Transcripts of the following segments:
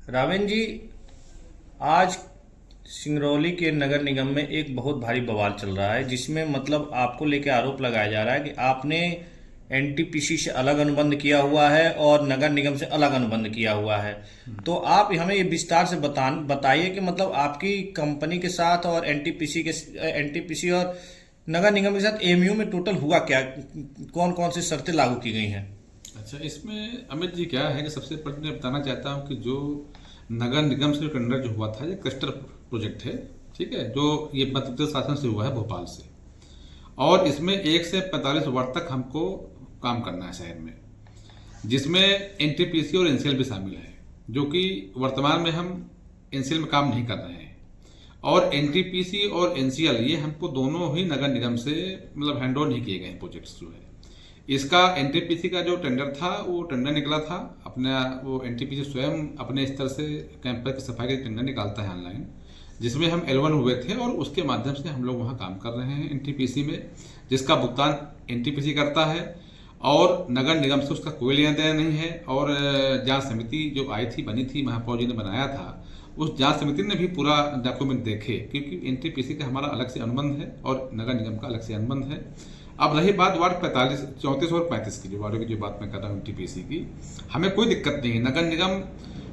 रावेन जी, आज सिंगरौली के नगर निगम में एक बहुत भारी बवाल चल रहा है, जिसमें मतलब आपको लेके आरोप लगाया जा रहा है कि आपने एनटीपीसी से अलग अनुबंध किया हुआ है और नगर निगम से अलग अनुबंध किया हुआ है। तो आप हमें ये विस्तार से बताइए कि मतलब आपकी कंपनी के साथ और एनटीपीसी और नगर निगम के साथ एमयू में टोटल हुआ क्या, कौन कौन सी शर्तें लागू की गई हैं। अच्छा, इसमें अमित जी क्या है कि सबसे पहले मैं बताना चाहता हूँ कि जो नगर निगम से जो टेंडर जो हुआ था, ये क्लस्टर प्रोजेक्ट है। ठीक है, जो ये मध्य प्रदेश शासन से हुआ है, भोपाल से। और इसमें 1 से 45 वार्ड तक हमको काम करना है शहर में, जिसमें एनटीपीसी और एनसीएल भी शामिल है, जो कि वर्तमान में हम एनसीएल में काम नहीं कर रहे हैं। और एनटीपीसी और एनसीएल ये हमको दोनों ही नगर निगम से मतलब हैंड ओवर नहीं किए गए प्रोजेक्ट्स जो है। इसका एनटीपीसी का जो टेंडर था, वो टेंडर निकला था अपना, वो एनटीपीसी स्वयं अपने स्तर से कैंपस की सफाई का टेंडर निकालता है ऑनलाइन, जिसमें हम L1 हुए थे और उसके माध्यम से हम लोग वहाँ काम कर रहे हैं एनटीपीसी में, जिसका भुगतान एनटीपीसी करता है और नगर निगम से उसका कोई लेना देना नहीं है। और जांच समिति जो आई थी, बनी थी, महापौर जी ने बनाया था, उस जांच समिति ने भी पूरा डॉक्यूमेंट देखे, क्योंकि एनटीपीसी का हमारा अलग से अनुबंध है और नगर निगम का अलग से अनुबंध है। अब रही बात वार्ड 45, 34 और 35 की, जो वार्डों की जो बात मैं कर रहा हूँ एनटीपीसी की, हमें कोई दिक्कत नहीं है। नगर निगम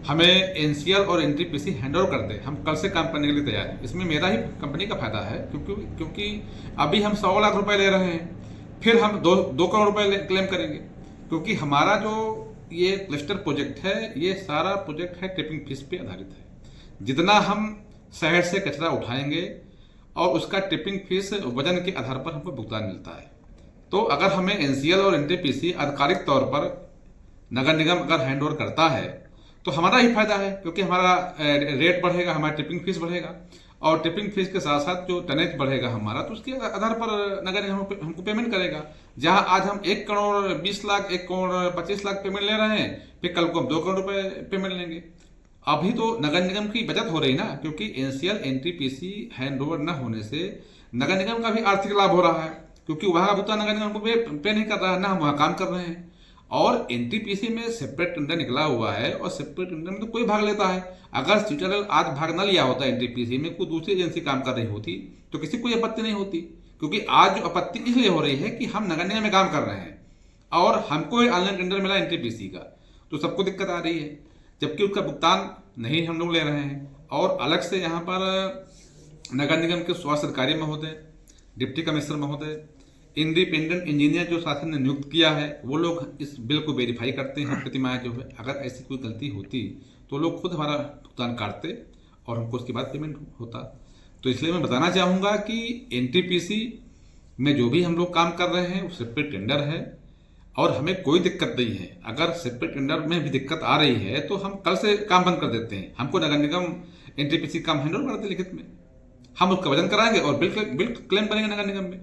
हमें एनसीएल और एनटीपीसी हैंड ओवर कर दे, हम कल से काम करने के लिए तैयार हैं। इसमें मेरा ही कंपनी का फायदा है, क्योंकि अभी हम 100 लाख रुपए ले रहे हैं, फिर हम 2 करोड़ रुपए क्लेम करेंगे, क्योंकि हमारा जो ये क्लस्टर प्रोजेक्ट है, ये सारा प्रोजेक्ट है टिपिंग फीस पे आधारित है। जितना हम शहर से कचरा उठाएंगे और उसका टिपिंग फीस वजन के आधार पर हमको भुगतान मिलता है। तो अगर हमें एनसीएल और एनटीपीसी आधिकारिक तौर पर नगर निगम अगर हैंड ओवर करता है, तो हमारा ही फायदा है, क्योंकि हमारा रेट बढ़ेगा, हमारा टिपिंग फीस बढ़ेगा, और टिपिंग फीस के साथ साथ जो टनेज बढ़ेगा हमारा, तो उसके आधार पर नगर निगम हमको पेमेंट करेगा। जहां आज हम 1 करोड़ 20 लाख, 1 करोड़ 25 लाख पेमेंट ले रहे हैं, फिर कल को हम 2 करोड़ रुपए पेमेंट लेंगे। अभी तो नगर निगम की बचत हो रही ना, क्योंकि एनसीएल एनटीपीसी हैंड ओवर न होने से नगर निगम का भी आर्थिक लाभ हो रहा है, क्योंकि वहां का भुगतान नगर निगम को पे नहीं कर रहा है, ना हम वहां काम कर रहे हैं। और एनटीपीसी में सेपरेट टेंडर निकला हुआ है, और सेपरेट टेंडर में तो कोई भाग लेता है। अगर सीटरल आज भाग न लिया होता एनटीपीसी में, कोई दूसरी एजेंसी काम कर रही होती, तो किसी को आपत्ति नहीं होती। क्योंकि आज जो आपत्ति इसलिए हो रही है कि हम नगर निगम में काम कर रहे हैं और हमको ऑनलाइन टेंडर मिला एनटीपीसी का, तो सबको दिक्कत आ रही है, जबकि उसका भुगतान नहीं हम लोग ले रहे हैं। और अलग से यहाँ पर नगर निगम के स्वास्थ्य अधिकारी महोदय, डिप्टी कमिश्नर महोदय, इंडिपेंडेंट इंजीनियर जो शासन ने नियुक्त किया है, वो लोग इस बिल को वेरीफाई करते हैं प्रतिमाह जो है। अगर ऐसी कोई गलती होती तो लोग खुद हमारा भुगतान काटते और हमको उसके बाद पेमेंट होता। तो इसलिए मैं बताना चाहूँगा कि एनटीपीसी में जो भी हम लोग काम कर रहे हैं वो सेपरेट टेंडर है और हमें कोई दिक्कत नहीं है। अगर सेपरेट टेंडर में भी दिक्कत आ रही है तो हम कल से काम बंद कर देते हैं, हमको नगर निगम एनटीपीसी काम हैंड ओवर कर दे लिखित में, हम उसका वजन कराएंगे और बिल क्लेम करेंगे नगर निगम में।